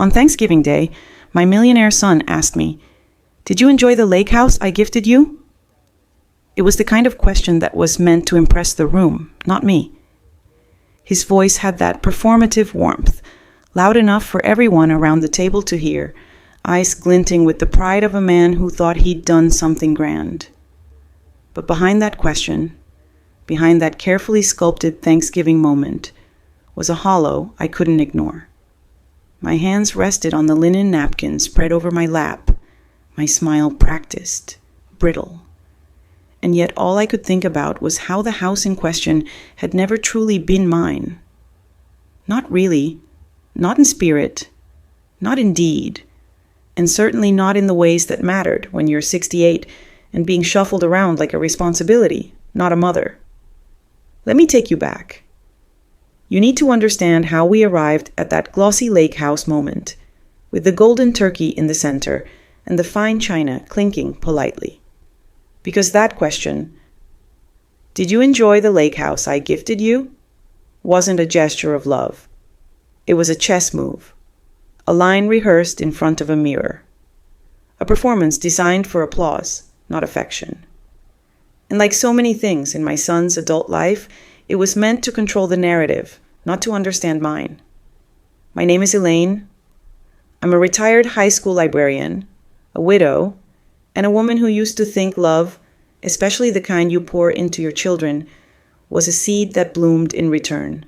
On Thanksgiving Day, my millionaire son asked me, "Did you enjoy the lake house I gifted you?" It was the kind of question that was meant to impress the room, not me. His voice had that performative warmth, loud enough for everyone around the table to hear, eyes glinting with the pride of a man who thought he'd done something grand. But behind that question, behind that carefully sculpted Thanksgiving moment, was a hollow I couldn't ignore. My hands rested on the linen napkin spread over my lap, my smile practiced, brittle. And yet all I could think about was how the house in question had never truly been mine. Not really, not in spirit, not in deed, and certainly not in the ways that mattered when you're 68 and being shuffled around like a responsibility, not a mother. Let me take you back. You need to understand how we arrived at that glossy lake house moment, with the golden turkey in the center and the fine china clinking politely. Because that question, "Did you enjoy the lake house I gifted you?" wasn't a gesture of love. It was a chess move, a line rehearsed in front of a mirror, a performance designed for applause, not affection. And like so many things in my son's adult life, it was meant to control the narrative, not to understand mine. My name is Elaine. I'm a retired high school librarian, a widow, and a woman who used to think love, especially the kind you pour into your children, was a seed that bloomed in return.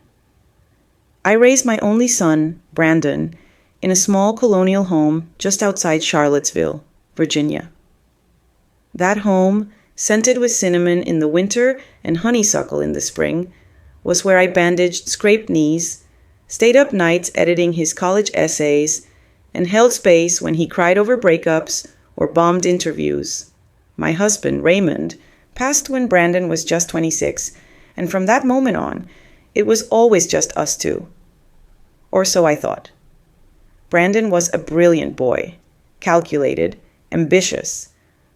I raised my only son, Brandon, in a small colonial home just outside Charlottesville, Virginia. That home, scented with cinnamon in the winter and honeysuckle in the spring, was where I bandaged scraped knees, stayed up nights editing his college essays, and held space when he cried over breakups or bombed interviews. My husband, Raymond, passed when Brandon was just 26, and from that moment on, it was always just us two. Or so I thought. Brandon was a brilliant boy, calculated, ambitious,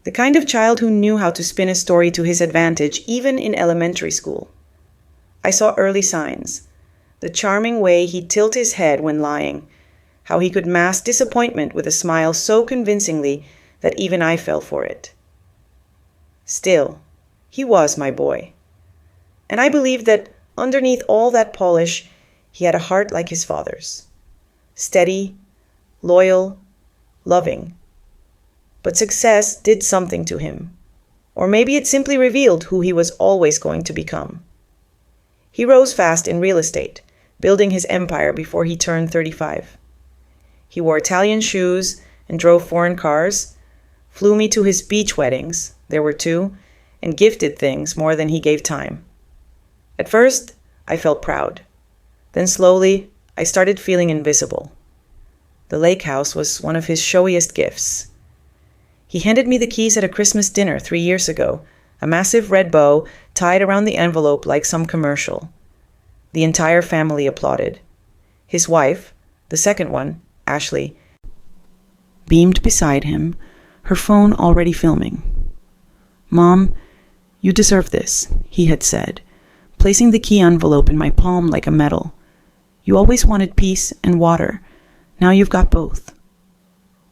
the kind of child who knew how to spin a story to his advantage even in elementary school. I saw early signs, the charming way he'd tilt his head when lying, how he could mask disappointment with a smile so convincingly that even I fell for it. Still, he was my boy. And I believed that underneath all that polish, he had a heart like his father's. Steady, loyal, loving. But success did something to him. Or maybe it simply revealed who he was always going to become. He rose fast in real estate, building his empire before he turned 35. He wore Italian shoes and drove foreign cars, flew me to his beach weddings, there were 2, and gifted things more than he gave time. At first, I felt proud. Then slowly, I started feeling invisible. The lake house was one of his showiest gifts. He handed me the keys at a Christmas dinner 3 years ago, a massive red bow tied around the envelope like some commercial. The entire family applauded. His wife, the second one, Ashley, beamed beside him, her phone already filming. "Mom, you deserve this," he had said, placing the key envelope in my palm like a medal. "You always wanted peace and water. Now you've got both."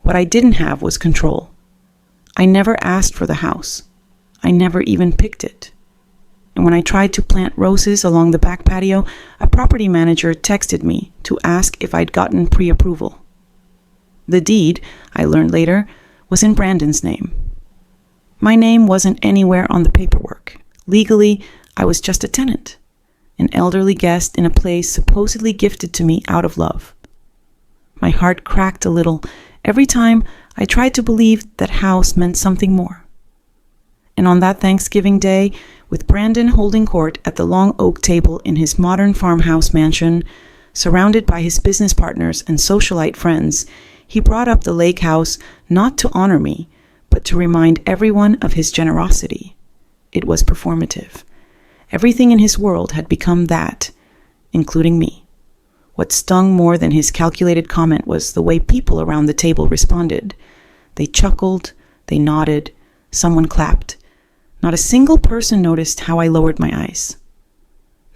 What I didn't have was control. I never asked for the house. I never even picked it. And when I tried to plant roses along the back patio, a property manager texted me to ask if I'd gotten pre-approval. The deed, I learned later, was in Brandon's name. My name wasn't anywhere on the paperwork. Legally, I was just a tenant, an elderly guest in a place supposedly gifted to me out of love. My heart cracked a little every time I tried to believe that house meant something more. And on that Thanksgiving Day, with Brandon holding court at the long oak table in his modern farmhouse mansion, surrounded by his business partners and socialite friends, he brought up the lake house not to honor me, but to remind everyone of his generosity. It was performative. Everything in his world had become that, including me. What stung more than his calculated comment was the way people around the table responded. They chuckled, they nodded, someone clapped. Not a single person noticed how I lowered my eyes.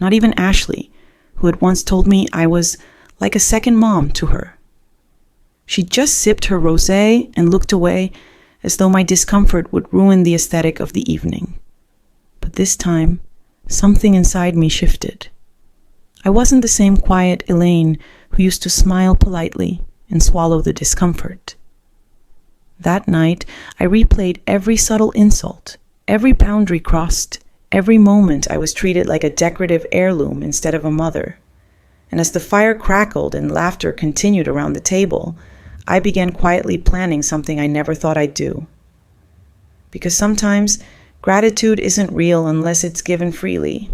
Not even Ashley, who had once told me I was like a second mom to her. She just sipped her rosé and looked away as though my discomfort would ruin the aesthetic of the evening. But this time, something inside me shifted. I wasn't the same quiet Elaine who used to smile politely and swallow the discomfort. That night, I replayed every subtle insult, every boundary crossed, every moment I was treated like a decorative heirloom instead of a mother. And as the fire crackled and laughter continued around the table, I began quietly planning something I never thought I'd do. Because sometimes gratitude isn't real unless it's given freely.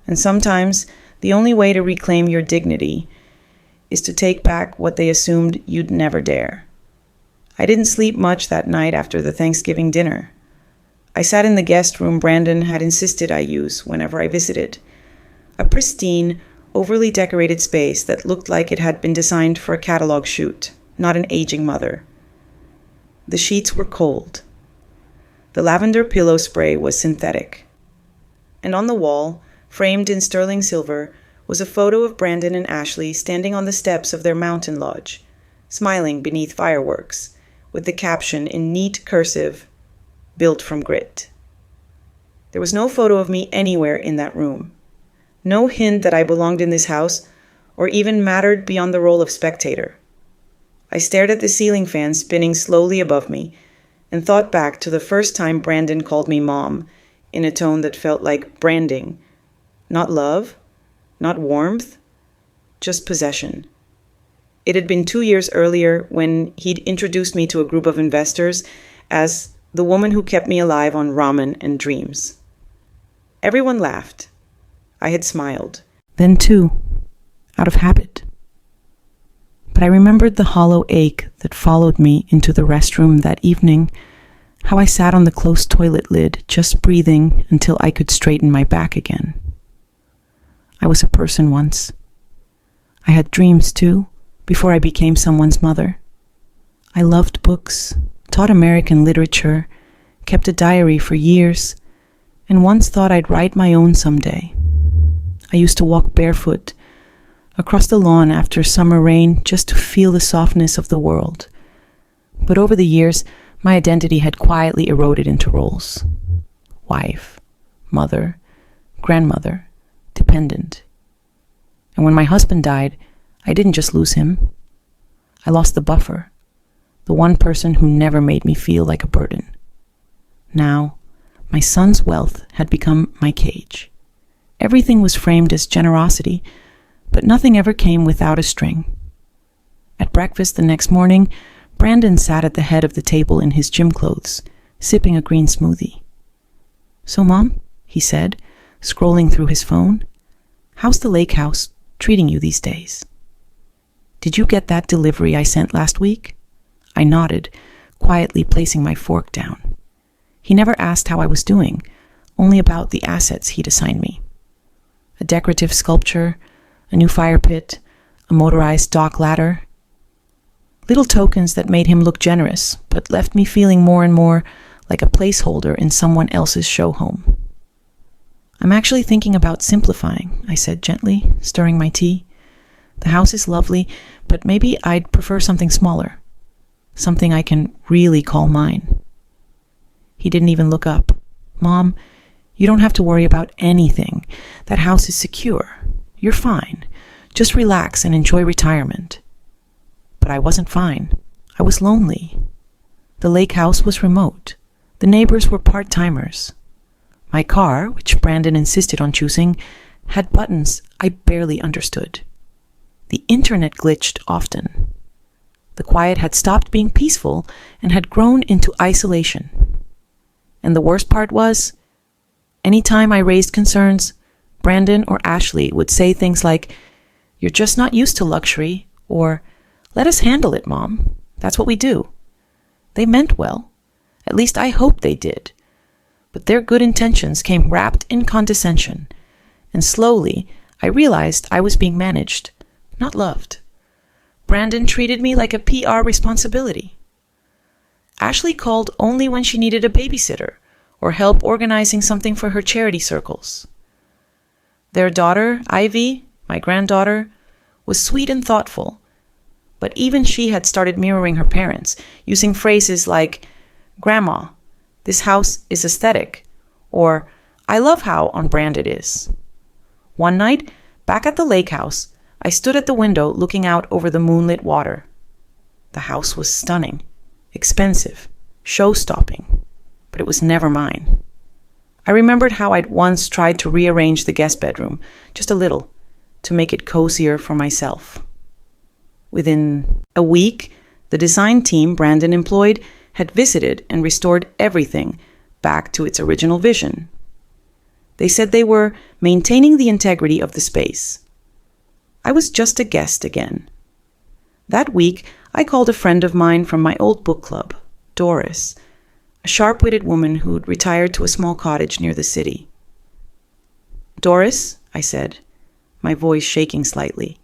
And sometimes the only way to reclaim your dignity is to take back what they assumed you'd never dare. I didn't sleep much that night after the Thanksgiving dinner. I sat in the guest room Brandon had insisted I use whenever I visited. A pristine, overly decorated space that looked like it had been designed for a catalog shoot, not an aging mother. The sheets were cold. The lavender pillow spray was synthetic. And on the wall, framed in sterling silver, was a photo of Brandon and Ashley standing on the steps of their mountain lodge, smiling beneath fireworks, with the caption in neat cursive, "Built from grit." There was no photo of me anywhere in that room. No hint that I belonged in this house, or even mattered beyond the role of spectator. I stared at the ceiling fan spinning slowly above me and thought back to the first time Brandon called me Mom in a tone that felt like branding. Not love, not warmth, just possession. It had been 2 years earlier when he'd introduced me to a group of investors as the woman who kept me alive on ramen and dreams. Everyone laughed. I had smiled. Then too, out of habit. But I remembered the hollow ache that followed me into the restroom that evening, how I sat on the closed toilet lid, just breathing until I could straighten my back again. I was a person once. I had dreams too, before I became someone's mother. I loved books, taught American literature, kept a diary for years, and once thought I'd write my own someday. I used to walk barefoot across the lawn after summer rain just to feel the softness of the world. But over the years, my identity had quietly eroded into roles. Wife, mother, grandmother, dependent. And when my husband died, I didn't just lose him. I lost the buffer, the one person who never made me feel like a burden. Now, my son's wealth had become my cage. Everything was framed as generosity, but nothing ever came without a string. At breakfast the next morning, Brandon sat at the head of the table in his gym clothes, sipping a green smoothie. "So, Mom," he said, scrolling through his phone, "how's the lake house treating you these days? Did you get that delivery I sent last week?" I nodded, quietly placing my fork down. He never asked how I was doing, only about the assets he'd assigned me. A decorative sculpture, a new fire pit, a motorized dock ladder. Little tokens that made him look generous, but left me feeling more and more like a placeholder in someone else's show home. "I'm actually thinking about simplifying," I said gently, stirring my tea. "The house is lovely, but maybe I'd prefer something smaller. Something I can really call mine." He didn't even look up. "Mom, you don't have to worry about anything. That house is secure. You're fine. Just relax and enjoy retirement." But I wasn't fine. I was lonely. The lake house was remote. The neighbors were part-timers. My car, which Brandon insisted on choosing, had buttons I barely understood. The internet glitched often. The quiet had stopped being peaceful and had grown into isolation. And the worst part was, any time I raised concerns, Brandon or Ashley would say things like, "You're just not used to luxury," or "Let us handle it, Mom. That's what we do." They meant well. At least I hoped they did. But their good intentions came wrapped in condescension, and slowly I realized I was being managed, not loved. Brandon treated me like a PR responsibility. Ashley called only when she needed a babysitter or help organizing something for her charity circles. Their daughter, Ivy, my granddaughter, was sweet and thoughtful, But even she had started mirroring her parents, using phrases like, "Grandma, this house is aesthetic," or "I love how on brand it is." One night, back at the lake house, I stood at the window looking out over the moonlit water. The house was stunning, expensive, show-stopping, but it was never mine. I remembered how I'd once tried to rearrange the guest bedroom, just a little, to make it cozier for myself. Within a week, the design team Brandon employed had visited and restored everything back to its original vision. They said they were maintaining the integrity of the space. I was just a guest again. That week, I called a friend of mine from my old book club, Doris, a sharp-witted woman who'd retired to a small cottage near the city. "Doris," I said, my voice shaking slightly,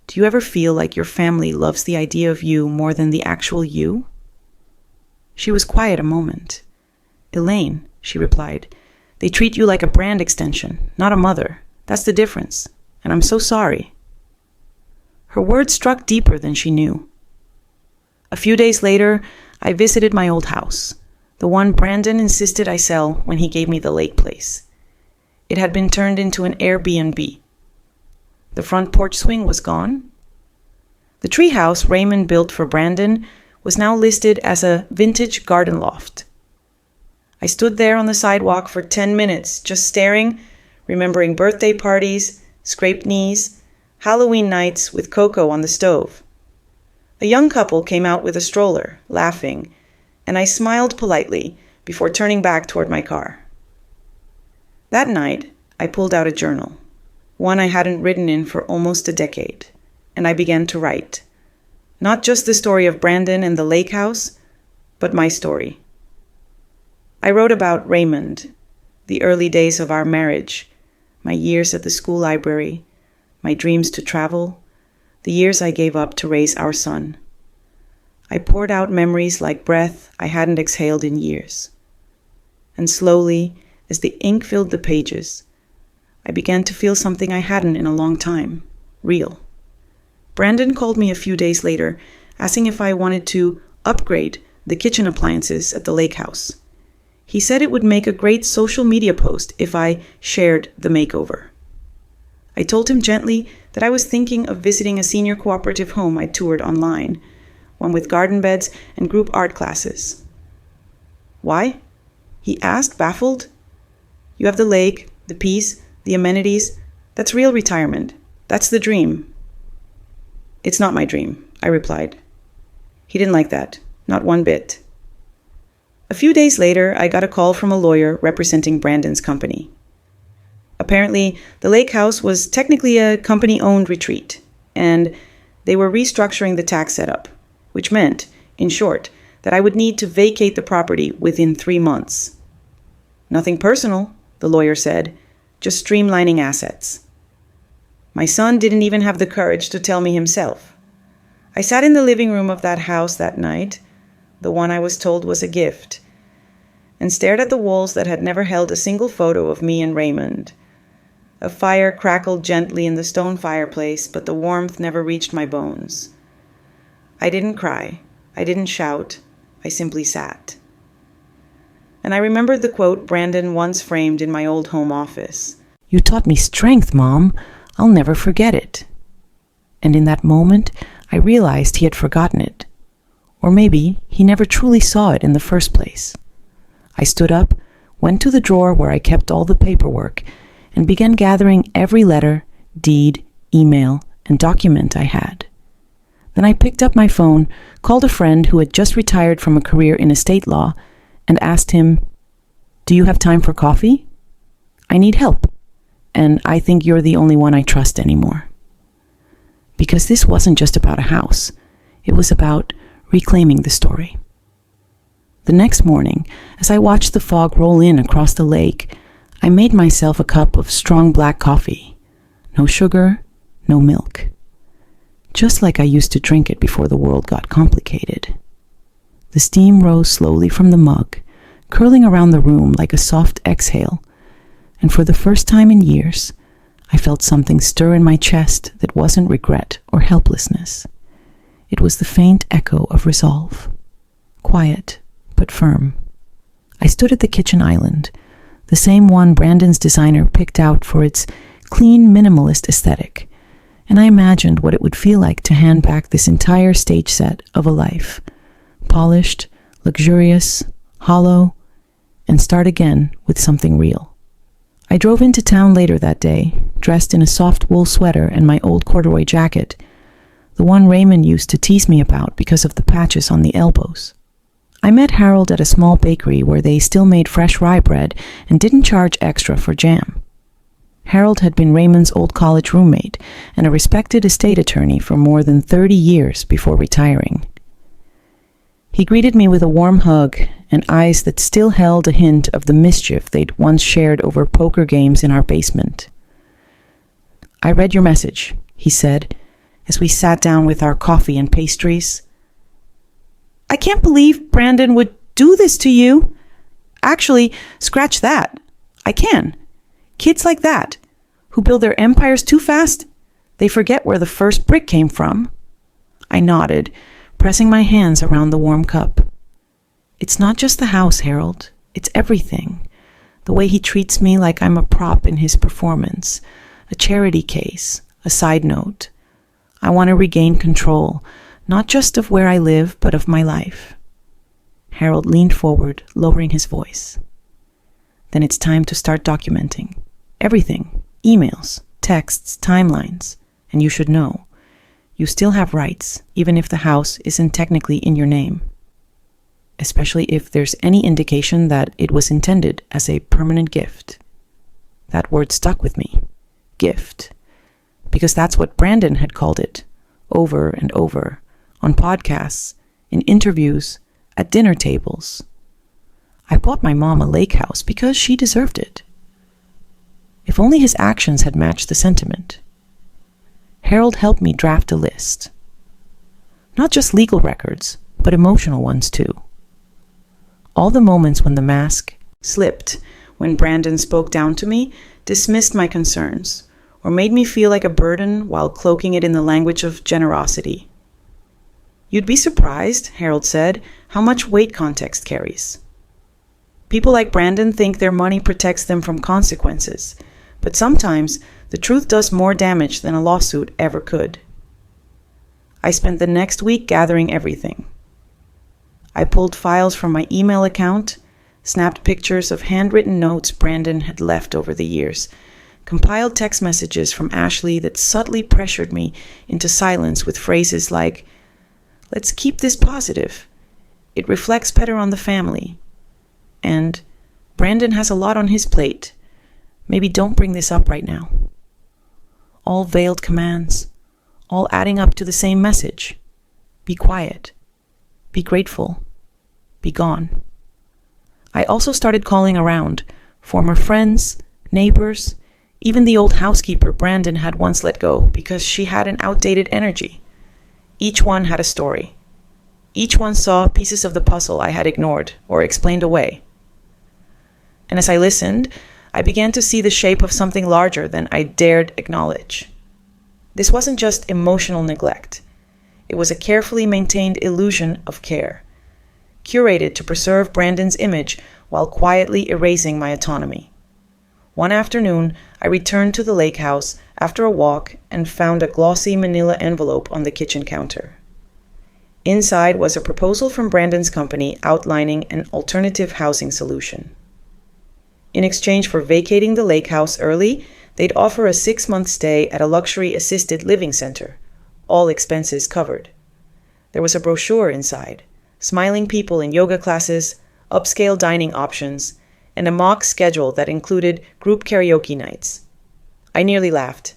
"do you ever feel like your family loves the idea of you more than the actual you?" She was quiet a moment. "Elaine," she replied, "they treat you like a brand extension, not a mother. That's the difference, and I'm so sorry." Her words struck deeper than she knew. A few days later, I visited my old house, the one Brandon insisted I sell when he gave me the lake place. It had been turned into an Airbnb. The front porch swing was gone. The treehouse Raymond built for Brandon was now listed as a vintage garden loft. I stood there on the sidewalk for 10 minutes, just staring, remembering birthday parties, scraped knees, Halloween nights with cocoa on the stove. A young couple came out with a stroller, laughing, and I smiled politely before turning back toward my car. That night, I pulled out a journal, one I hadn't written in for almost a decade, and I began to write. Not just the story of Brandon and the lake house, but my story. I wrote about Raymond, the early days of our marriage, my years at the school library, my dreams to travel, the years I gave up to raise our son. I poured out memories like breath I hadn't exhaled in years. And slowly, as the ink filled the pages, I began to feel something I hadn't in a long time, real. Brandon called me a few days later, asking if I wanted to upgrade the kitchen appliances at the lake house. He said it would make a great social media post if I shared the makeover. I told him gently that I was thinking of visiting a senior cooperative home I toured online, one with garden beds and group art classes. "Why?" he asked, baffled. "You have the lake, the peace, the amenities. That's real retirement. That's the dream." "It's not my dream," I replied. He didn't like that, not one bit. A few days later, I got a call from a lawyer representing Brandon's company. Apparently, the lake house was technically a company-owned retreat, and they were restructuring the tax setup, which meant, in short, that I would need to vacate the property within 3 months. "Nothing personal," the lawyer said, "just streamlining assets." My son didn't even have the courage to tell me himself. I sat in the living room of that house that night, the one I was told was a gift, and stared at the walls that had never held a single photo of me and Raymond. A fire crackled gently in the stone fireplace, but the warmth never reached my bones. I didn't cry. I didn't shout. I simply sat. And I remembered the quote Brandon once framed in my old home office. "You taught me strength, Mom. I'll never forget it." And in that moment, I realized he had forgotten it. Or maybe he never truly saw it in the first place. I stood up, went to the drawer where I kept all the paperwork, and began gathering every letter, deed, email, and document I had. Then I picked up my phone, called a friend who had just retired from a career in estate law, and asked him, "Do you have time for coffee? I need help, and I think you're the only one I trust anymore." Because this wasn't just about a house. It was about reclaiming the story. The next morning, as I watched the fog roll in across the lake, I made myself a cup of strong black coffee. No sugar, no milk. Just like I used to drink it before the world got complicated. The steam rose slowly from the mug, curling around the room like a soft exhale, and for the first time in years, I felt something stir in my chest that wasn't regret or helplessness. It was the faint echo of resolve. Quiet, but firm. I stood at the kitchen island, the same one Brandon's designer picked out for its clean, minimalist aesthetic, and I imagined what it would feel like to hand back this entire stage set of a life, polished, luxurious, hollow, and start again with something real. I drove into town later that day, dressed in a soft wool sweater and my old corduroy jacket, the one Raymond used to tease me about because of the patches on the elbows. I met Harold at a small bakery where they still made fresh rye bread and didn't charge extra for jam. Harold had been Raymond's old college roommate and a respected estate attorney for more than 30 years before retiring. He greeted me with a warm hug and eyes that still held a hint of the mischief they'd once shared over poker games in our basement. "I read your message," he said, as we sat down with our coffee and pastries. "I can't believe Brandon would do this to you. Actually, scratch that. I can. Kids like that, who build their empires too fast, they forget where the first brick came from." I nodded, pressing my hands around the warm cup. "It's not just the house, Harold. It's everything. The way he treats me like I'm a prop in his performance, a charity case, a side note. I want to regain control, not just of where I live, but of my life." Harold leaned forward, lowering his voice. "Then it's time to start documenting. Everything. Emails, texts, timelines. And you should know, you still have rights, even if the house isn't technically in your name. Especially if there's any indication that it was intended as a permanent gift." That word stuck with me. Gift. Because that's what Brandon had called it, over and over, on podcasts, in interviews, at dinner tables. I bought my mom a lake house because she deserved it. If only his actions had matched the sentiment. Harold helped me draft a list. Not just legal records, but emotional ones too. All the moments when the mask slipped, when Brandon spoke down to me, dismissed my concerns, or made me feel like a burden while cloaking it in the language of generosity. "You'd be surprised," Harold said, "how much weight context carries. People like Brandon think their money protects them from consequences, but sometimes the truth does more damage than a lawsuit ever could." I spent the next week gathering everything. I pulled files from my email account, snapped pictures of handwritten notes Brandon had left over the years, compiled text messages from Ashley that subtly pressured me into silence with phrases like, "Let's keep this positive. It reflects better on the family." And, "Brandon has a lot on his plate. Maybe don't bring this up right now." All veiled commands, all adding up to the same message. Be quiet. Be grateful. Be gone. I also started calling around, former friends, neighbors, even the old housekeeper Brandon had once let go because she had an outdated energy. Each one had a story. Each one saw pieces of the puzzle I had ignored or explained away. And as I listened, I began to see the shape of something larger than I dared acknowledge. This wasn't just emotional neglect. It was a carefully maintained illusion of care, curated to preserve Brandon's image while quietly erasing my autonomy. One afternoon, I returned to the lake house after a walk and found a glossy manila envelope on the kitchen counter. Inside was a proposal from Brandon's company outlining an alternative housing solution. In exchange for vacating the lake house early, they'd offer a 6-month stay at a luxury assisted living center, all expenses covered. There was a brochure inside, smiling people in yoga classes, upscale dining options, and a mock schedule that included group karaoke nights. I nearly laughed.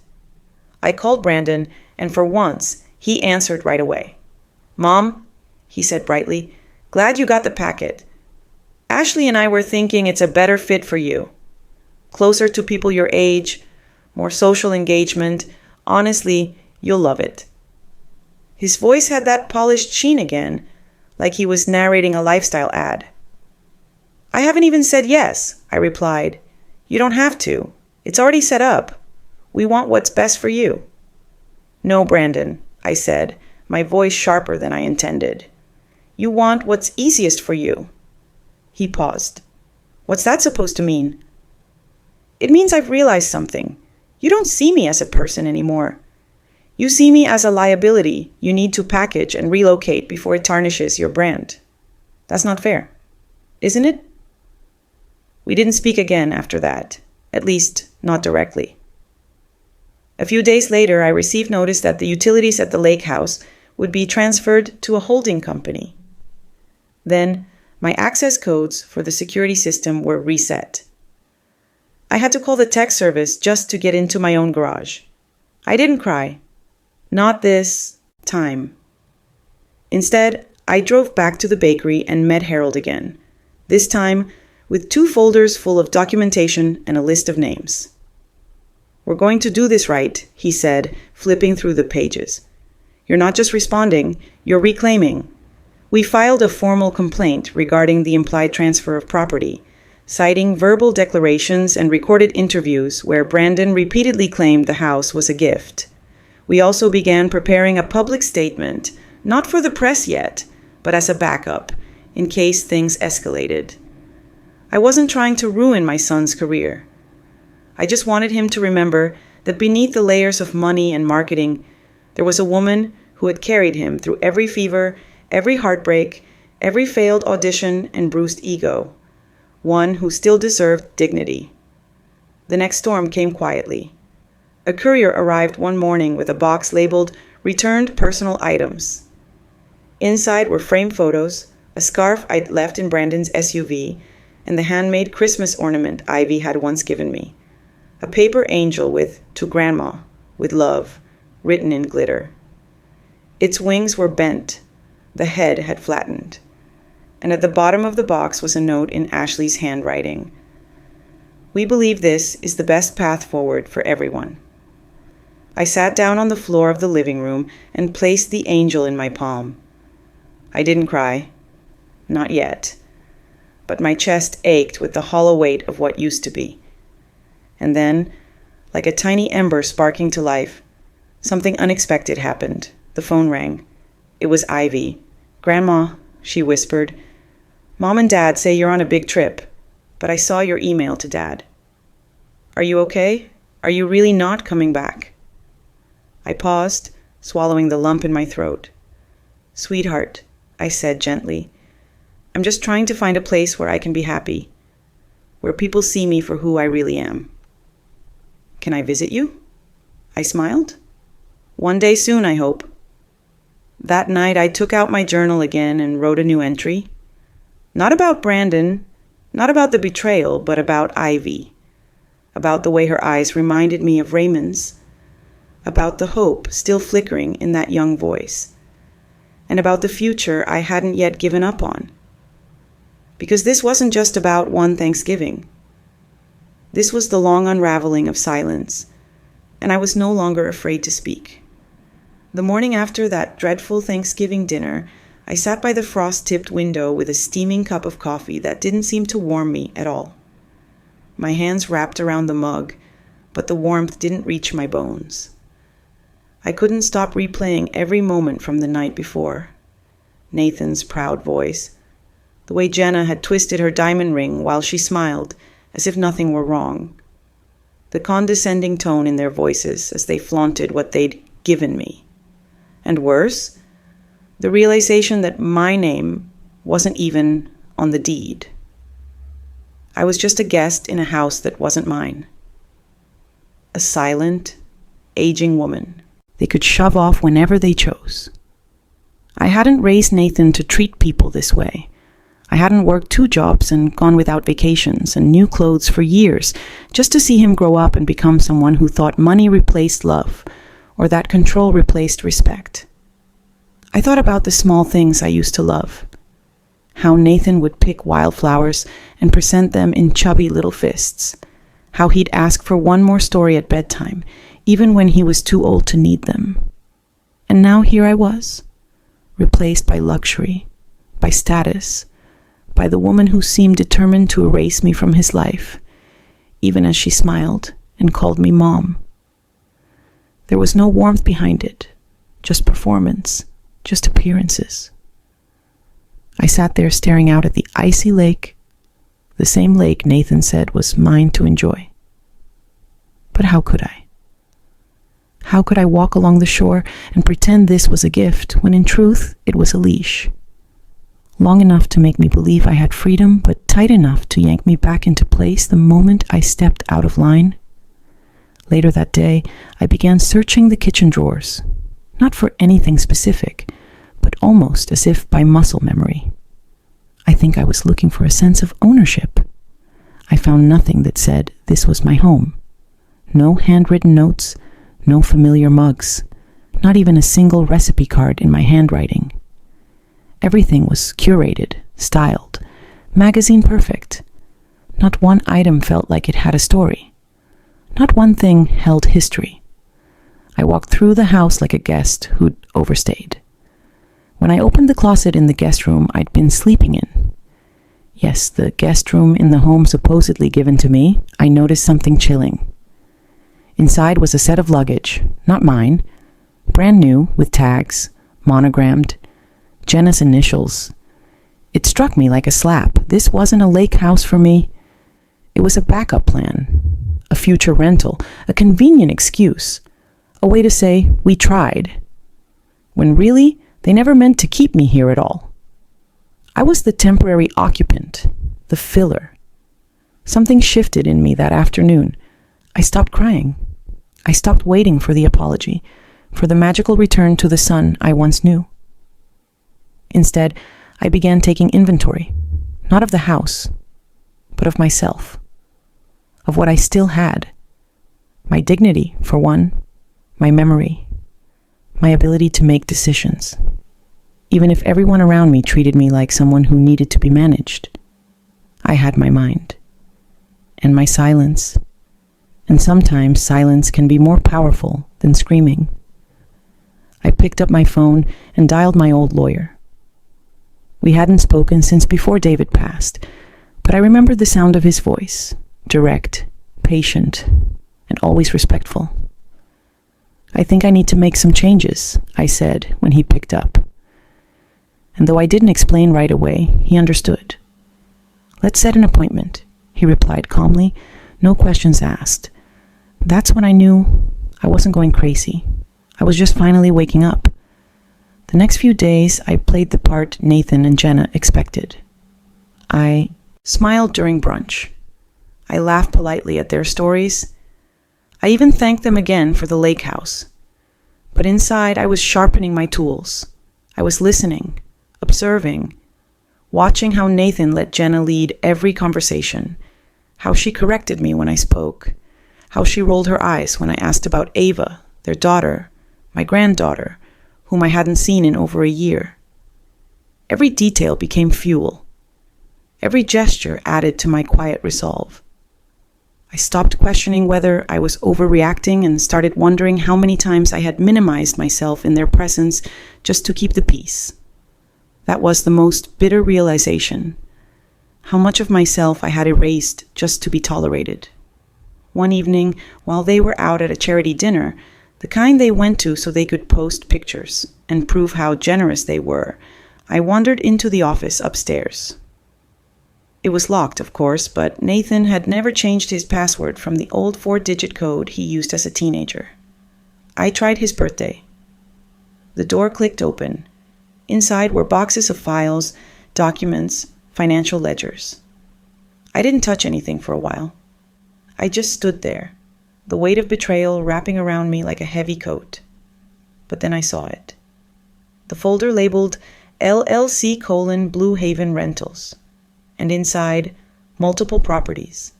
I called Brandon, and for once, he answered right away. "Mom," he said brightly, "glad you got the packet. Ashley and I were thinking it's a better fit for you. Closer to people your age, more social engagement. Honestly, you'll love it." His voice had that polished sheen again, like he was narrating a lifestyle ad. "I haven't even said yes," I replied. "You don't have to. It's already set up. We want what's best for you." "No, Brandon," I said, my voice sharper than I intended. You want what's easiest for you. He paused. What's that supposed to mean? It means I've realized something. You don't see me as a person anymore. You see me as a liability you need to package and relocate before it tarnishes your brand. That's not fair, isn't it? We didn't speak again after that, at least not directly. A few days later, I received notice that the utilities at the lake house would be transferred to a holding company. Then, my access codes for the security system were reset. I had to call the tech service just to get into my own garage. I didn't cry. Not this time. Instead, I drove back to the bakery and met Harold again, this time with 2 folders full of documentation and a list of names. We're going to do this right, he said, flipping through the pages. You're not just responding, you're reclaiming. We filed a formal complaint regarding the implied transfer of property, citing verbal declarations and recorded interviews where Brandon repeatedly claimed the house was a gift. We also began preparing a public statement, not for the press yet, but as a backup, in case things escalated. I wasn't trying to ruin my son's career. I just wanted him to remember that beneath the layers of money and marketing, there was a woman who had carried him through every fever, every heartbreak, every failed audition and bruised ego, one who still deserved dignity. The next storm came quietly. A courier arrived one morning with a box labeled "Returned Personal Items." Inside were framed photos, a scarf I'd left in Brandon's SUV, and the handmade Christmas ornament Ivy had once given me. A paper angel with "To Grandma, with love," written in glitter. Its wings were bent, the head had flattened, and at the bottom of the box was a note in Ashley's handwriting. We believe this is the best path forward for everyone. I sat down on the floor of the living room and placed the angel in my palm. I didn't cry. Not yet. But my chest ached with the hollow weight of what used to be. And then, like a tiny ember sparking to life, something unexpected happened. The phone rang. It was Ivy. "Grandma," she whispered, "Mom and Dad say you're on a big trip, but I saw your email to Dad. Are you okay? Are you really not coming back?" I paused, swallowing the lump in my throat. "Sweetheart," I said gently, "I'm just trying to find a place where I can be happy, where people see me for who I really am. Can I visit you?" I smiled. "One day soon, I hope." That night, I took out my journal again and wrote a new entry. Not about Brandon, not about the betrayal, but about Ivy. About the way her eyes reminded me of Raymond's. About the hope still flickering in that young voice. And about the future I hadn't yet given up on. Because this wasn't just about one Thanksgiving. This was the long unraveling of silence, and I was no longer afraid to speak. The morning after that dreadful Thanksgiving dinner, I sat by the frost-tipped window with a steaming cup of coffee that didn't seem to warm me at all. My hands wrapped around the mug, but the warmth didn't reach my bones. I couldn't stop replaying every moment from the night before. Nathan's proud voice, the way Jenna had twisted her diamond ring while she smiled, as if nothing were wrong. The condescending tone in their voices as they flaunted what they'd given me. And worse, the realization that my name wasn't even on the deed. I was just a guest in a house that wasn't mine. A silent, aging woman they could shove off whenever they chose. I hadn't raised Nathan to treat people this way. I hadn't worked 2 jobs and gone without vacations and new clothes for years just to see him grow up and become someone who thought money replaced love, or that control replaced respect. I thought about the small things I used to love. How Nathan would pick wildflowers and present them in chubby little fists. How he'd ask for one more story at bedtime, even when he was too old to need them. And now here I was, replaced by luxury, by status, by the woman who seemed determined to erase me from his life, even as she smiled and called me Mom. There was no warmth behind it, just performance, just appearances. I sat there staring out at the icy lake, the same lake Nathan said was mine to enjoy. But how could I? How could I walk along the shore and pretend this was a gift when in truth it was a leash? Long enough to make me believe I had freedom, but tight enough to yank me back into place the moment I stepped out of line. Later that day, I began searching the kitchen drawers, not for anything specific, but almost as if by muscle memory. I think I was looking for a sense of ownership. I found nothing that said this was my home. No handwritten notes, no familiar mugs, not even a single recipe card in my handwriting. Everything was curated, styled, magazine perfect. Not one item felt like it had a story. Not one thing held history. I walked through the house like a guest who'd overstayed. When I opened the closet in the guest room I'd been sleeping in, yes, the guest room in the home supposedly given to me, I noticed something chilling. Inside was a set of luggage, not mine, brand new with tags, monogrammed, Jenna's initials. It struck me like a slap. This wasn't a lake house for me. It was a backup plan, a future rental, a convenient excuse, a way to say we tried, when really they never meant to keep me here at all. I was the temporary occupant, the filler. Something shifted in me that afternoon. I stopped crying. I stopped waiting for the apology, for the magical return to the son I once knew. Instead, I began taking inventory, not of the house, but of myself, of what I still had. My dignity, for one, my memory, my ability to make decisions, even if everyone around me treated me like someone who needed to be managed. I had my mind, and my silence, and sometimes silence can be more powerful than screaming. I picked up my phone and dialed my old lawyer. We hadn't spoken since before David passed, but I remembered the sound of his voice, direct, patient, and always respectful. I think I need to make some changes, I said when he picked up. And though I didn't explain right away, he understood. Let's set an appointment, he replied calmly, no questions asked. That's when I knew I wasn't going crazy. I was just finally waking up. The next few days, I played the part Nathan and Jenna expected. I smiled during brunch. I laughed politely at their stories. I even thanked them again for the lake house. But inside, I was sharpening my tools. I was listening, observing, watching how Nathan let Jenna lead every conversation, how she corrected me when I spoke, how she rolled her eyes when I asked about Ava, their daughter, my granddaughter, whom I hadn't seen in over a year. Every detail became fuel. Every gesture added to my quiet resolve. I stopped questioning whether I was overreacting and started wondering how many times I had minimized myself in their presence just to keep the peace. That was the most bitter realization, how much of myself I had erased just to be tolerated. One evening, while they were out at a charity dinner, the kind they went to so they could post pictures and prove how generous they were, I wandered into the office upstairs. It was locked, of course, but Nathan had never changed his password from the old 4-digit code he used as a teenager. I tried his birthday. The door clicked open. Inside were boxes of files, documents, financial ledgers. I didn't touch anything for a while. I just stood there, the weight of betrayal wrapping around me like a heavy coat. But then I saw it. The folder labeled LLC: Blue Haven Rentals, and inside, multiple properties,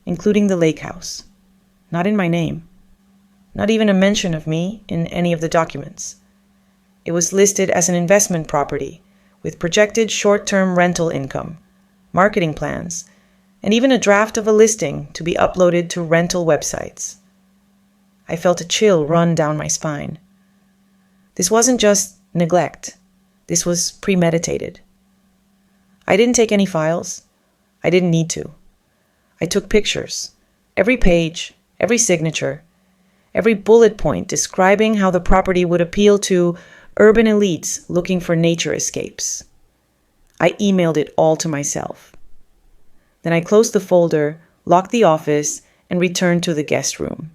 including the lake house, not in my name, not even a mention of me in any of the documents. It was listed as an investment property with projected short-term rental income, marketing plans, and even a draft of a listing to be uploaded to rental websites. I felt a chill run down my spine. This wasn't just neglect. This was premeditated. I didn't take any files. I didn't need to. I took pictures, every page, every signature, every bullet point describing how the property would appeal to Urban elites looking for nature escapes. I emailed it all to myself. Then I closed the folder, locked the office, and returned to the guest room.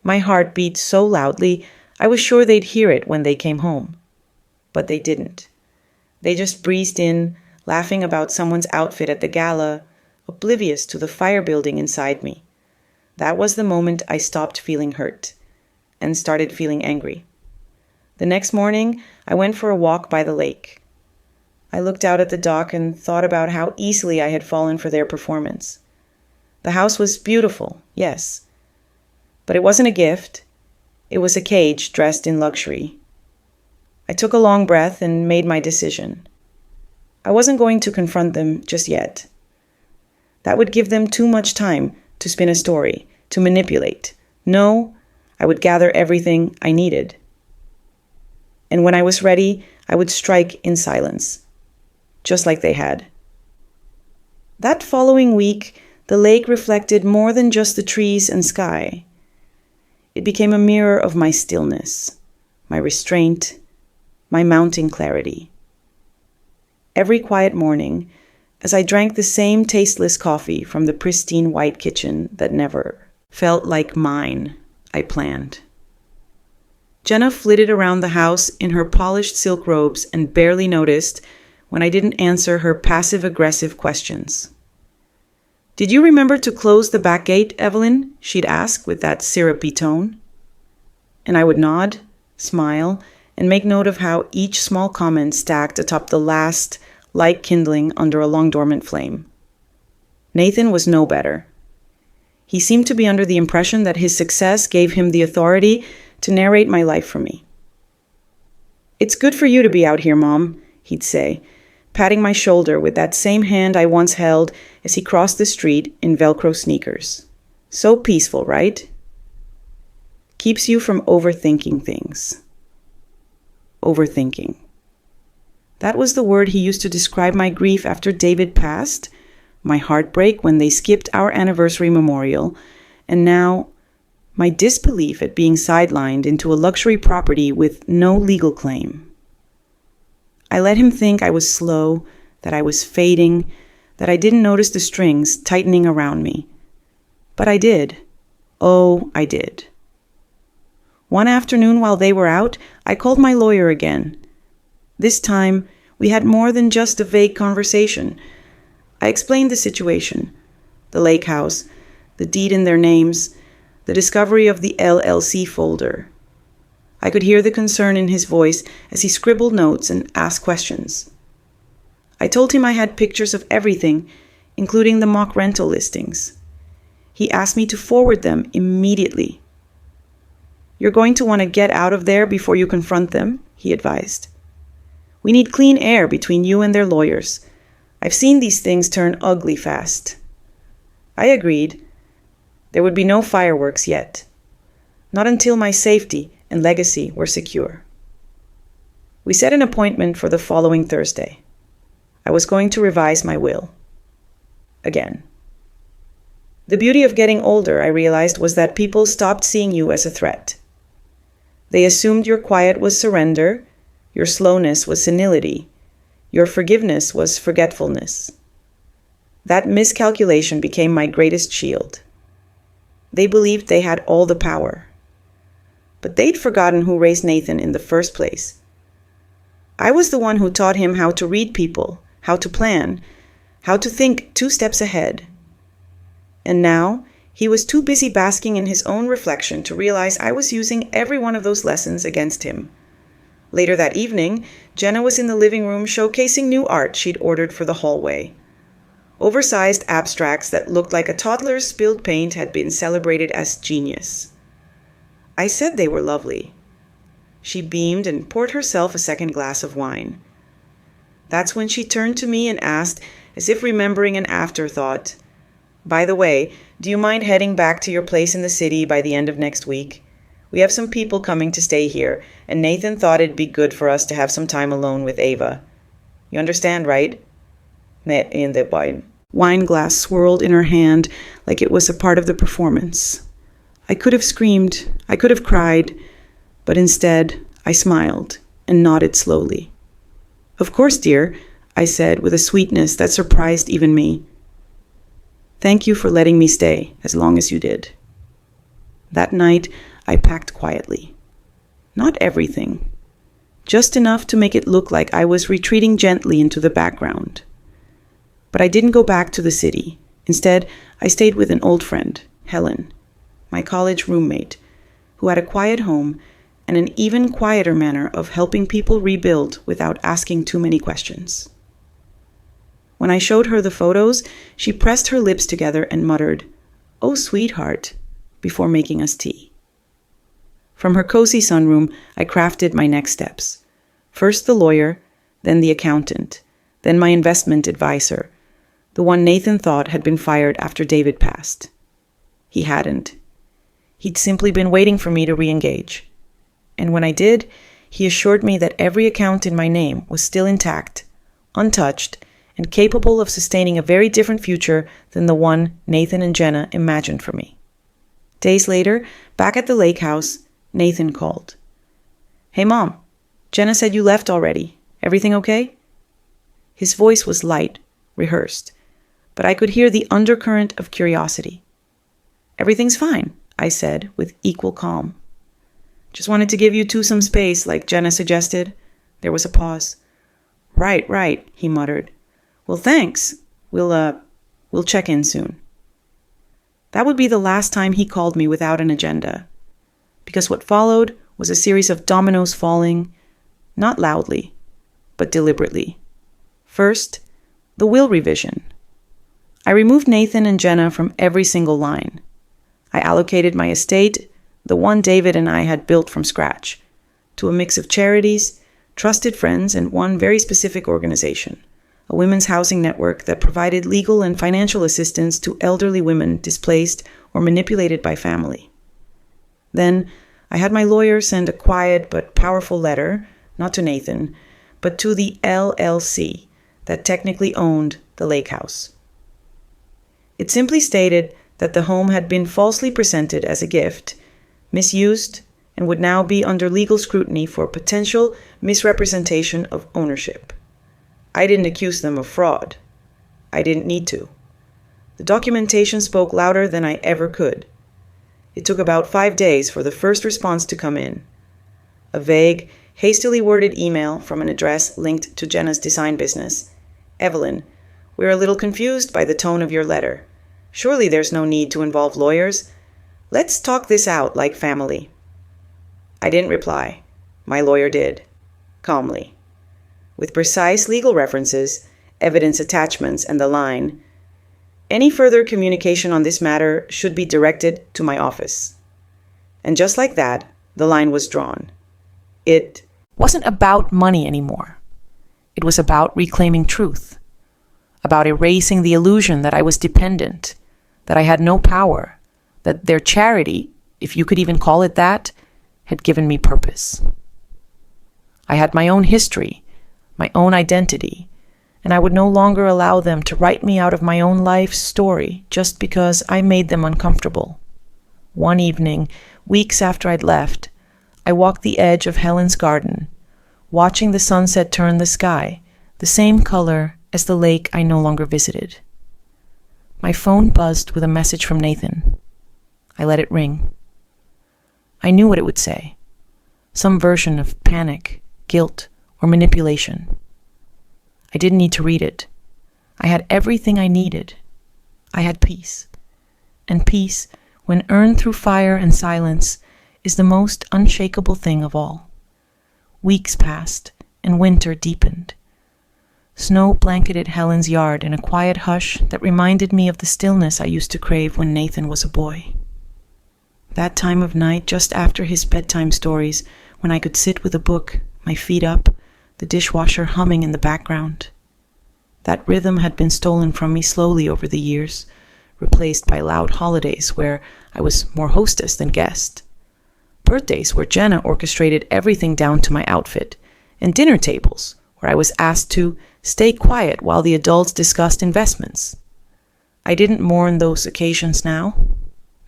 My heart beat so loudly, I was sure they'd hear it when they came home. But they didn't. They just breezed in, laughing about someone's outfit at the gala, oblivious to the fire building inside me. That was the moment I stopped feeling hurt and started feeling angry. The next morning, I went for a walk by the lake. I looked out at the dock and thought about how easily I had fallen for their performance. The house was beautiful, yes. But it wasn't a gift. It was a cage dressed in luxury. I took a long breath and made my decision. I wasn't going to confront them just yet. That would give them too much time to spin a story, to manipulate. No, I would gather everything I needed. And when I was ready, I would strike in silence, just like they had. That following week, the lake reflected more than just the trees and sky. It became a mirror of my stillness, my restraint, my mounting clarity. Every quiet morning, as I drank the same tasteless coffee from the pristine white kitchen that never felt like mine, I planned. Jenna flitted around the house in her polished silk robes and barely noticed when I didn't answer her passive-aggressive questions. "Did you remember to close the back gate, Evelyn?" she'd ask with that syrupy tone. And I would nod, smile, and make note of how each small comment stacked atop the last light kindling under a long-dormant flame. Nathan was no better. He seemed to be under the impression that his success gave him the authority to narrate my life for me. "It's good for you to be out here, Mom," he'd say, patting my shoulder with that same hand I once held as he crossed the street in Velcro sneakers. "So peaceful, right? Keeps you from overthinking things." Overthinking. That was the word he used to describe my grief after David passed, my heartbreak when they skipped our anniversary memorial, and now my disbelief at being sidelined into a luxury property with no legal claim. I let him think I was slow, that I was fading, that I didn't notice the strings tightening around me. But I did. Oh, I did. One afternoon while they were out, I called my lawyer again. This time, we had more than just a vague conversation. I explained the situation, the lake house, the deed in their names, the discovery of the LLC folder. I could hear the concern in his voice as he scribbled notes and asked questions. I told him I had pictures of everything, including the mock rental listings. He asked me to forward them immediately. "You're going to want to get out of there before you confront them," he advised. "We need clean air between you and their lawyers. I've seen these things turn ugly fast." I agreed. There would be no fireworks yet. Not until my safety and legacy were secure. We set an appointment for the following Thursday. I was going to revise my will. Again. The beauty of getting older, I realized, was that people stopped seeing you as a threat. They assumed your quiet was surrender, your slowness was senility, your forgiveness was forgetfulness. That miscalculation became my greatest shield. They believed they had all the power. But they'd forgotten who raised Nathan in the first place. I was the one who taught him how to read people, how to plan, how to think 2 steps ahead. And now, he was too busy basking in his own reflection to realize I was using every one of those lessons against him. Later that evening, Jenna was in the living room showcasing new art she'd ordered for the hallway. Oversized abstracts that looked like a toddler's spilled paint had been celebrated as genius. I said they were lovely. She beamed and poured herself a second glass of wine. That's when she turned to me and asked, as if remembering an afterthought, "By the way, do you mind heading back to your place in the city by the end of next week? We have some people coming to stay here, and Nathan thought it'd be good for us to have some time alone with Ava. You understand, right?" In the wine glass swirled in her hand like it was a part of the performance. I could have screamed, I could have cried, but instead I smiled. and nodded slowly. "Of course, dear," I said with a sweetness that surprised even me. "Thank you for letting me stay as long as you did." That night, I packed quietly. Not everything, just enough to make it look like I was retreating gently into the background. But I didn't go back to the city. Instead, I stayed with an old friend, Helen, my college roommate, who had a quiet home and an even quieter manner of helping people rebuild without asking too many questions. When I showed her the photos, she pressed her lips together and muttered, "Oh, sweetheart," before making us tea. From her cozy sunroom, I crafted my next steps. First the lawyer, then the accountant, then my investment advisor, the one Nathan thought had been fired after David passed. He hadn't. He'd simply been waiting for me to re-engage. And when I did, he assured me that every account in my name was still intact, untouched, and capable of sustaining a very different future than the one Nathan and Jenna imagined for me. Days later, back at the lake house, Nathan called. "Hey, Mom, Jenna said you left already. Everything okay?" His voice was light, rehearsed, but I could hear the undercurrent of curiosity. "Everything's fine," I said with equal calm. "Just wanted to give you two some space, like Jenna suggested." There was a pause. Right, he muttered. "Well, thanks. We'll check in soon." That would be the last time he called me without an agenda, because what followed was a series of dominoes falling, not loudly, but deliberately. First, the will revision. I removed Nathan and Jenna from every single line. I allocated my estate, the one David and I had built from scratch, to a mix of charities, trusted friends, and one very specific organization, a women's housing network that provided legal and financial assistance to elderly women displaced or manipulated by family. Then, I had my lawyer send a quiet but powerful letter, not to Nathan, but to the LLC that technically owned the lake house. It simply stated that the home had been falsely presented as a gift, misused, and would now be under legal scrutiny for potential misrepresentation of ownership. I didn't accuse them of fraud. I didn't need to. The documentation spoke louder than I ever could. It took about 5 days for the first response to come in. A vague, hastily worded email from an address linked to Jenna's design business. "Evelyn, we're a little confused by the tone of your letter. Surely there's no need to involve lawyers. Let's talk this out like family." I didn't reply. My lawyer did. Calmly. With precise legal references, evidence attachments, and the line, "Any further communication on this matter should be directed to my office." And just like that, the line was drawn. It wasn't about money anymore. It was about reclaiming truth, about erasing the illusion that I was dependent, that I had no power, that their charity, if you could even call it that, had given me purpose. I had my own history, my own identity, and I would no longer allow them to write me out of my own life's story just because I made them uncomfortable. One evening, weeks after I'd left, I walked the edge of Helen's garden, watching the sunset turn the sky, the same color as the lake I no longer visited. My phone buzzed with a message from Nathan. I let it ring. I knew what it would say. Some version of panic, guilt, or manipulation. I didn't need to read it. I had everything I needed. I had peace. And peace, when earned through fire and silence, is the most unshakable thing of all. Weeks passed, and winter deepened. Snow blanketed Helen's yard in a quiet hush that reminded me of the stillness I used to crave when Nathan was a boy. That time of night, just after his bedtime stories, when I could sit with a book, my feet up, the dishwasher humming in the background. That rhythm had been stolen from me slowly over the years, replaced by loud holidays where I was more hostess than guest. Birthdays where Jenna orchestrated everything down to my outfit, and dinner tables where I was asked to stay quiet while the adults discussed investments. I didn't mourn those occasions now,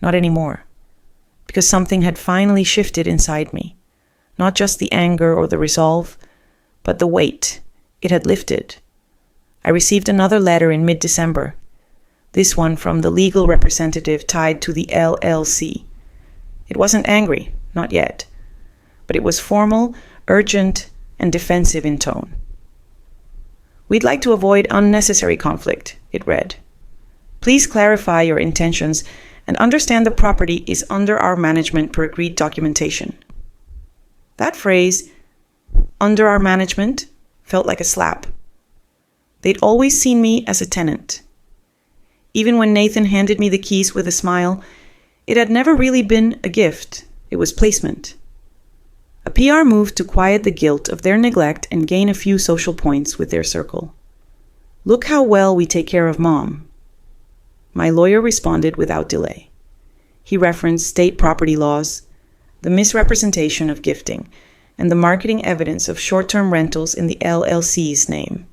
not anymore, because something had finally shifted inside me. Not just the anger or the resolve, but the weight. It had lifted. I received another letter in mid-December, this one from the legal representative tied to the LLC. It wasn't angry, not yet, but it was formal, urgent, and defensive in tone. "We'd like to avoid unnecessary conflict," it read. "Please clarify your intentions and understand the property is under our management per agreed documentation." That phrase, "under our management," felt like a slap. They'd always seen me as a tenant. Even when Nathan handed me the keys with a smile, it had never really been a gift. It was placement. A PR move to quiet the guilt of their neglect and gain a few social points with their circle. "Look how well we take care of Mom." My lawyer responded without delay. He referenced state property laws, the misrepresentation of gifting, and the marketing evidence of short-term rentals in the LLC's name.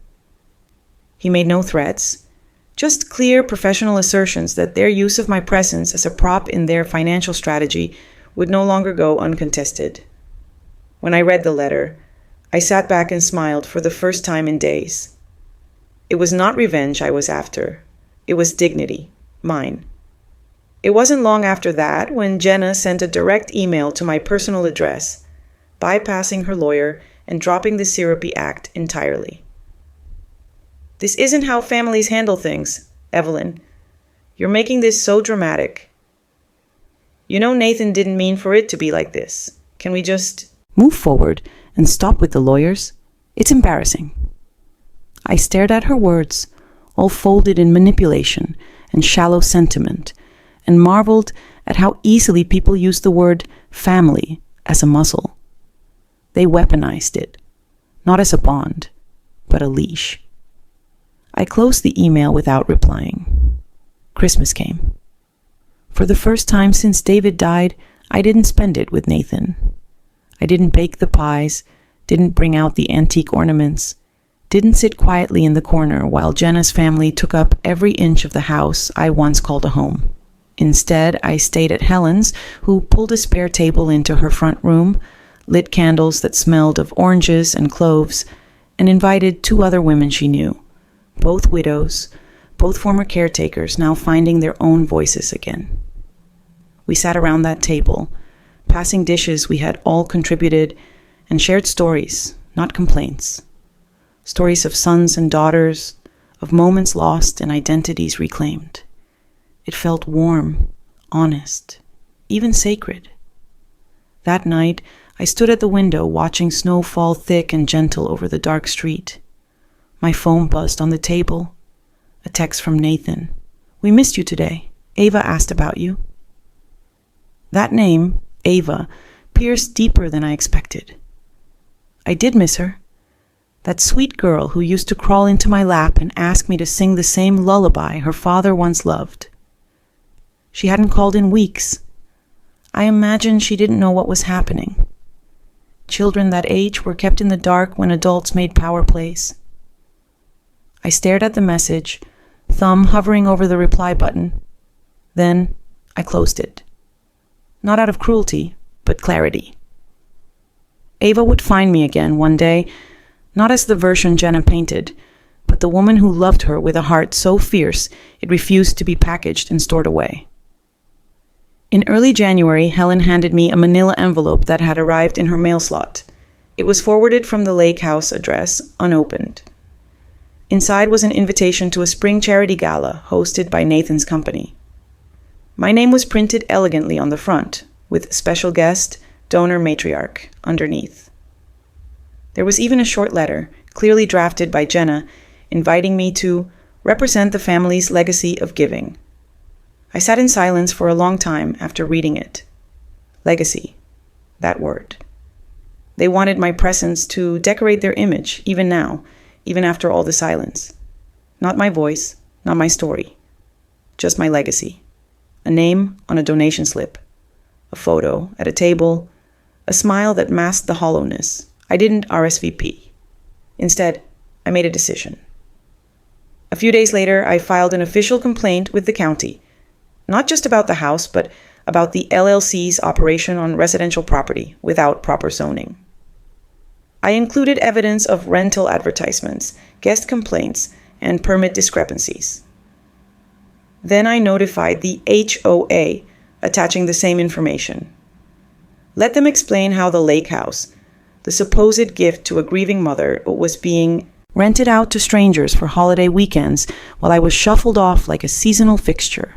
He made no threats, just clear professional assertions that their use of my presence as a prop in their financial strategy would no longer go uncontested. When I read the letter, I sat back and smiled for the first time in days. It was not revenge I was after. It was dignity, mine. It wasn't long after that when Jenna sent a direct email to my personal address, bypassing her lawyer and dropping the Syrupy Act entirely. "This isn't how families handle things, Evelyn. You're making this so dramatic. You know Nathan didn't mean for it to be like this. Can we just move forward and stop with the lawyers? It's embarrassing." I stared at her words, all folded in manipulation and shallow sentiment, and marveled at how easily people use the word family as a muscle. They weaponized it, not as a bond, but a leash. I closed the email without replying. Christmas came. For the first time since David died, I didn't spend it with Nathan. I didn't bake the pies, didn't bring out the antique ornaments, didn't sit quietly in the corner while Jenna's family took up every inch of the house I once called a home. Instead, I stayed at Helen's, who pulled a spare table into her front room, lit candles that smelled of oranges and cloves, and invited 2 other women she knew, both widows, both former caretakers now finding their own voices again. We sat around that table, passing dishes we had all contributed, and shared stories, not complaints. Stories of sons and daughters, of moments lost and identities reclaimed. It felt warm, honest, even sacred. That night, I stood at the window watching snow fall thick and gentle over the dark street. My phone buzzed on the table. A text from Nathan. "We missed you today. Ava asked about you." That name, Ava, pierced deeper than I expected. I did miss her. That sweet girl who used to crawl into my lap and ask me to sing the same lullaby her father once loved. She hadn't called in weeks. I imagined she didn't know what was happening. Children that age were kept in the dark when adults made power plays. I stared at the message, thumb hovering over the reply button. Then I closed it. Not out of cruelty, but clarity. Ava would find me again one day, not as the version Jenna painted, but the woman who loved her with a heart so fierce it refused to be packaged and stored away. In early January, Helen handed me a manila envelope that had arrived in her mail slot. It was forwarded from the Lake House address, unopened. Inside was an invitation to a spring charity gala hosted by Nathan's company. My name was printed elegantly on the front, with special guest, donor matriarch, underneath. There was even a short letter, clearly drafted by Jenna, inviting me to represent the family's legacy of giving. I sat in silence for a long time after reading it. Legacy, that word. They wanted my presence to decorate their image, even now, even after all the silence. Not my voice, not my story, just my legacy. A name on a donation slip, a photo at a table, a smile that masked the hollowness. I didn't RSVP. Instead, I made a decision. A few days later, I filed an official complaint with the county, not just about the house, but about the LLC's operation on residential property without proper zoning. I included evidence of rental advertisements, guest complaints, and permit discrepancies. Then I notified the HOA, attaching the same information. Let them explain how the lake house, the supposed gift to a grieving mother, was being rented out to strangers for holiday weekends while I was shuffled off like a seasonal fixture.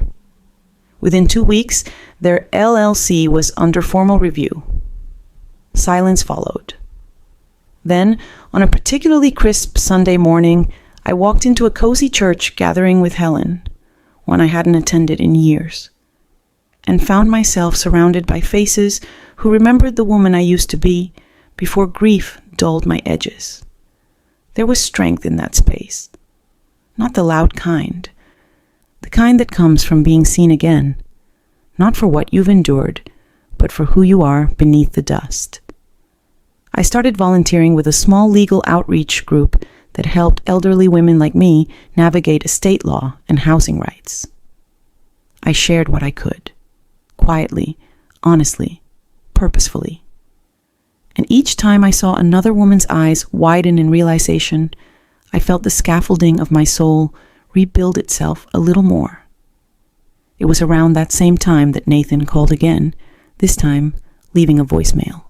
Within 2 weeks, their LLC was under formal review. Silence followed. Then, on a particularly crisp Sunday morning, I walked into a cozy church gathering with Helen, one I hadn't attended in years, and found myself surrounded by faces who remembered the woman I used to be before grief dulled my edges. There was strength in that space, not the loud kind, the kind that comes from being seen again, not for what you've endured, but for who you are beneath the dust. I started volunteering with a small legal outreach group that helped elderly women like me navigate estate law and housing rights. I shared what I could, quietly, honestly, purposefully. And each time I saw another woman's eyes widen in realization, I felt the scaffolding of my soul rebuild itself a little more. It was around that same time that Nathan called again, this time leaving a voicemail.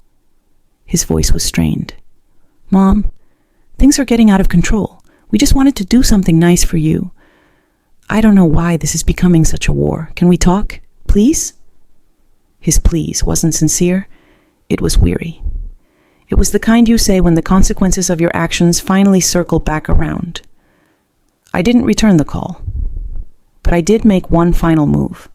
His voice was strained. "Mom, things are getting out of control. We just wanted to do something nice for you. I don't know why this is becoming such a war. Can we talk, please?" His please wasn't sincere. It was weary. It was the kind you say when the consequences of your actions finally circle back around. I didn't return the call, but I did make one final move.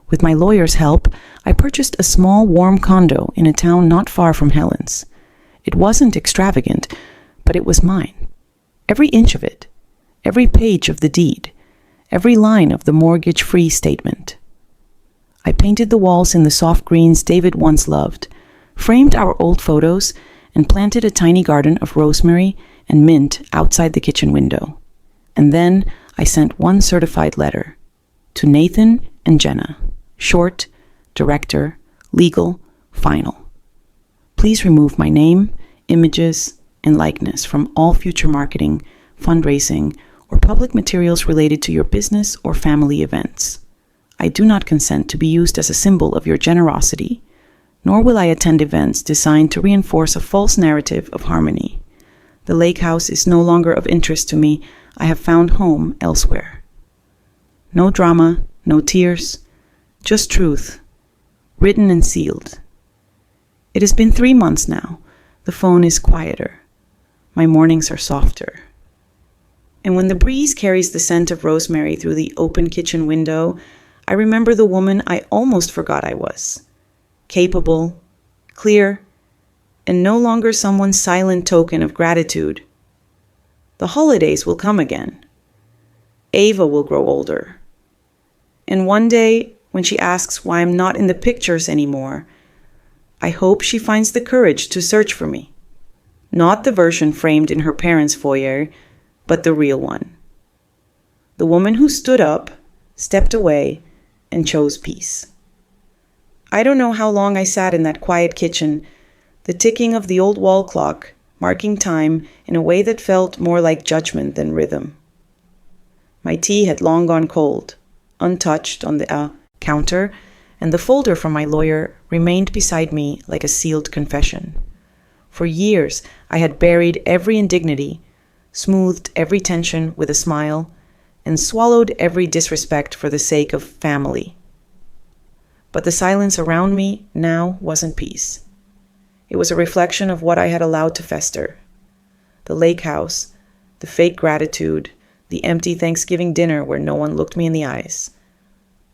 With my lawyer's help, I purchased a small, warm condo in a town not far from Helen's. It wasn't extravagant, but it was mine. Every inch of it, every page of the deed, every line of the mortgage-free statement. I painted the walls in the soft greens David once loved, framed our old photos, and planted a tiny garden of rosemary and mint outside the kitchen window. And then I sent one certified letter to Nathan and Jenna. Short, director, legal, final. Please remove my name, images, and likeness from all future marketing, fundraising, or public materials related to your business or family events. I do not consent to be used as a symbol of your generosity, nor will I attend events designed to reinforce a false narrative of harmony. The lake house is no longer of interest to me. I have found home elsewhere. No drama, no tears, just truth, written and sealed. It has been 3 months now. The phone is quieter. My mornings are softer. And when the breeze carries the scent of rosemary through the open kitchen window, I remember the woman I almost forgot I was. Capable, clear, and no longer someone's silent token of gratitude. The holidays will come again. Ava will grow older. And one day, when she asks why I'm not in the pictures anymore, I hope she finds the courage to search for me. Not the version framed in her parents' foyer, but the real one. The woman who stood up, stepped away, and chose peace. I don't know how long I sat in that quiet kitchen, the ticking of the old wall clock, marking time in a way that felt more like judgment than rhythm. My tea had long gone cold, untouched on the counter, and the folder from my lawyer remained beside me like a sealed confession. For years, I had buried every indignity, smoothed every tension with a smile, and swallowed every disrespect for the sake of family. But the silence around me now wasn't peace. It was a reflection of what I had allowed to fester. The lake house, the fake gratitude, the empty Thanksgiving dinner where no one looked me in the eyes.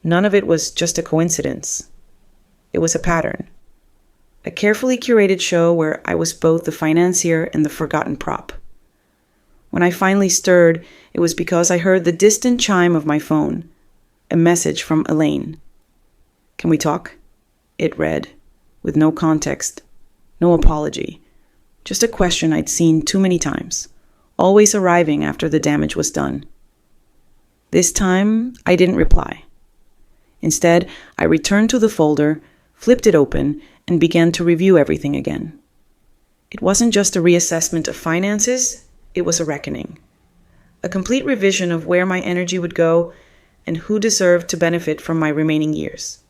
None of it was just a coincidence. It was a pattern. A carefully curated show where I was both the financier and the forgotten prop. When I finally stirred, it was because I heard the distant chime of my phone, a message from Elaine. "Can we talk?" It read, with no context, no apology, just a question I'd seen too many times, always arriving after the damage was done. This time, I didn't reply. Instead, I returned to the folder, flipped it open, and began to review everything again. It wasn't just a reassessment of finances, it was a reckoning. A complete revision of where my energy would go and who deserved to benefit from my remaining years.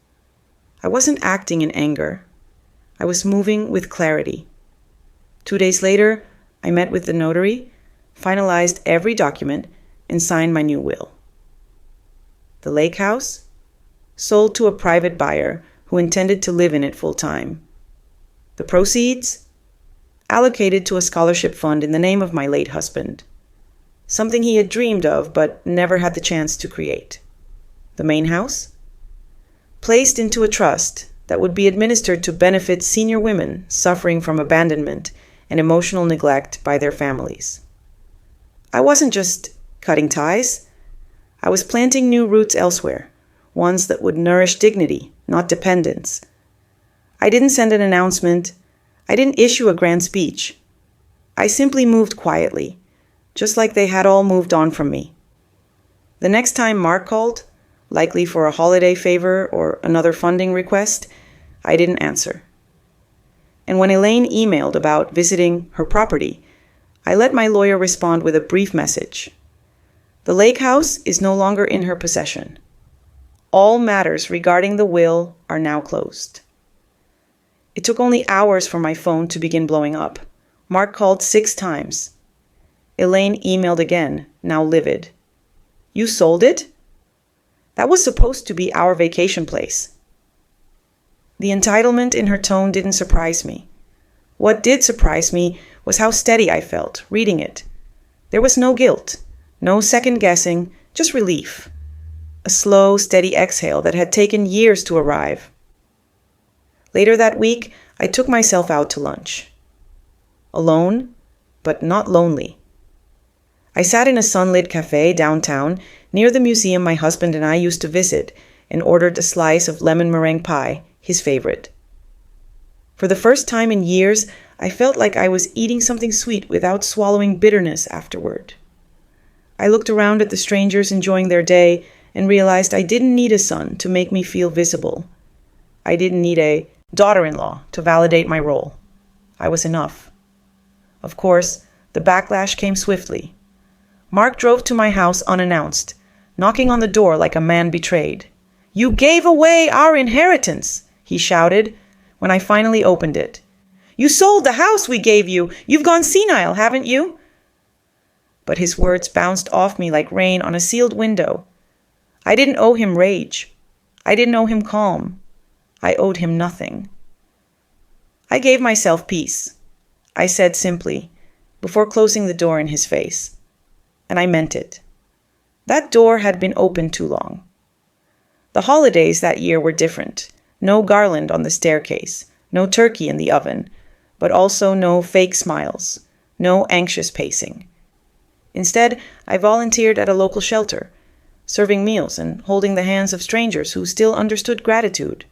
I wasn't acting in anger. I was moving with clarity. 2 days later, I met with the notary, finalized every document, and signed my new will. The lake house? Sold to a private buyer who intended to live in it full time. The proceeds? Allocated to a scholarship fund in the name of my late husband. Something he had dreamed of but never had the chance to create. The main house? Placed into a trust that would be administered to benefit senior women suffering from abandonment and emotional neglect by their families. I wasn't just cutting ties. I was planting new roots elsewhere, ones that would nourish dignity, not dependence. I didn't send an announcement. I didn't issue a grand speech. I simply moved quietly, just like they had all moved on from me. The next time Mark called, likely for a holiday favor or another funding request, I didn't answer. And when Elaine emailed about visiting her property, I let my lawyer respond with a brief message. The lake house is no longer in her possession. All matters regarding the will are now closed. It took only hours for my phone to begin blowing up. Mark called 6 times. Elaine emailed again, now livid. You sold it? That was supposed to be our vacation place. The entitlement in her tone didn't surprise me. What did surprise me was how steady I felt reading it. There was no guilt, no second guessing, just relief. A slow, steady exhale that had taken years to arrive. Later that week, I took myself out to lunch. Alone, but not lonely. I sat in a sunlit cafe downtown near the museum my husband and I used to visit and ordered a slice of lemon meringue pie, his favorite. For the first time in years, I felt like I was eating something sweet without swallowing bitterness afterward. I looked around at the strangers enjoying their day and realized I didn't need a son to make me feel visible. I didn't need a daughter-in-law to validate my role. I was enough. Of course, the backlash came swiftly. Mark drove to my house unannounced, knocking on the door like a man betrayed. "You gave away our inheritance," he shouted when I finally opened it. "You sold the house we gave you. You've gone senile, haven't you?" But his words bounced off me like rain on a sealed window. I didn't owe him rage. I didn't owe him calm. I owed him nothing. I gave myself peace. I said simply, before closing the door in his face. And I meant it. That door had been open too long. The holidays that year were different. No garland on the staircase, no turkey in the oven, but also no fake smiles, no anxious pacing. Instead, I volunteered at a local shelter, serving meals and holding the hands of strangers who still understood gratitude.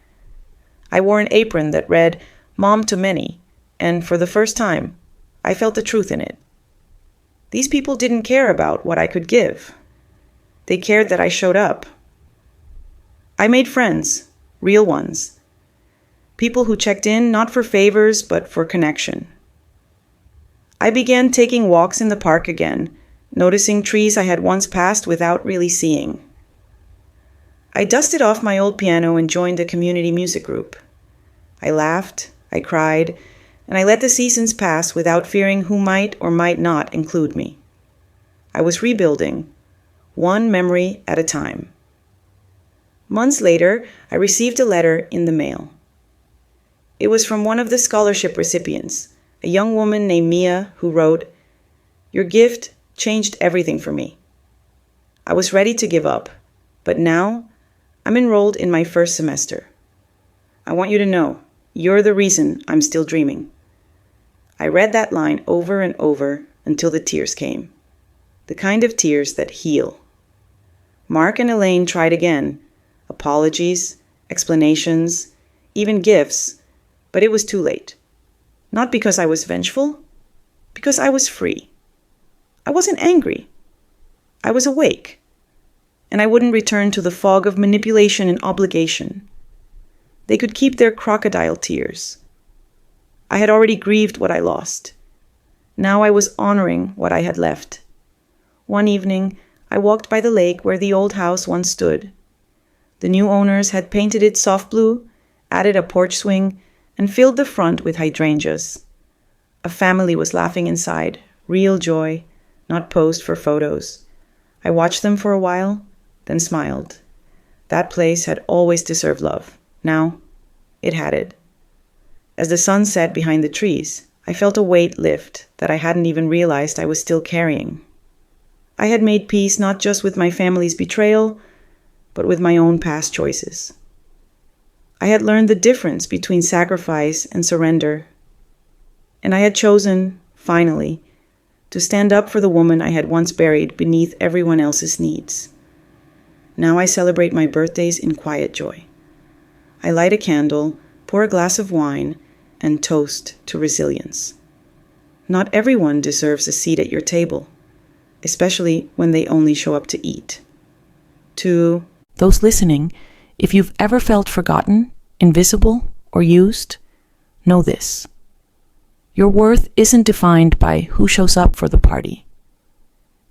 I wore an apron that read, "Mom to Many," and for the first time, I felt the truth in it. These people didn't care about what I could give. They cared that I showed up. I made friends, real ones. People who checked in not for favors, but for connection. I began taking walks in the park again, noticing trees I had once passed without really seeing. I dusted off my old piano and joined a community music group. I laughed, I cried, and I let the seasons pass without fearing who might or might not include me. I was rebuilding, one memory at a time. Months later, I received a letter in the mail. It was from one of the scholarship recipients, a young woman named Mia, who wrote, "Your gift changed everything for me. I was ready to give up, but now I'm enrolled in my first semester. I want you to know, you're the reason I'm still dreaming." I read that line over and over until the tears came. The kind of tears that heal. Mark and Elaine tried again. Apologies, explanations, even gifts, but it was too late. Not because I was vengeful, because I was free. I wasn't angry. I was awake. and I wouldn't return to the fog of manipulation and obligation. They could keep their crocodile tears. I had already grieved what I lost. Now I was honoring what I had left. One evening, I walked by the lake where the old house once stood. The new owners had painted it soft blue, added a porch swing, and filled the front with hydrangeas. A family was laughing inside, real joy, not posed for photos. I watched them for a while, then smiled. That place had always deserved love. Now, it had it. As the sun set behind the trees, I felt a weight lift that I hadn't even realized I was still carrying. I had made peace not just with my family's betrayal, but with my own past choices. I had learned the difference between sacrifice and surrender, and I had chosen, finally, to stand up for the woman I had once buried beneath everyone else's needs. Now I celebrate my birthdays in quiet joy. I light a candle, pour a glass of wine, and toast to resilience. Not everyone deserves a seat at your table, especially when they only show up to eat. To those listening, if you've ever felt forgotten, invisible, or used, know this. Your worth isn't defined by who shows up for the party.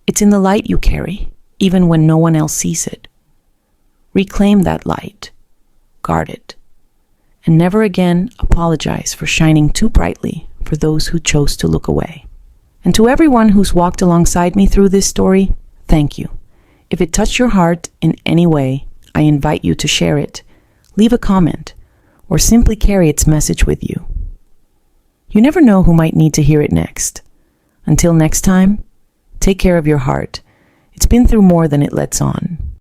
It's in the light you carry, even when no one else sees it. Reclaim that light, guard it, and never again apologize for shining too brightly for those who chose to look away. And to everyone who's walked alongside me through this story, thank you. If it touched your heart in any way, I invite you to share it, leave a comment, or simply carry its message with you. You never know who might need to hear it next. Until next time, take care of your heart. It's been through more than it lets on.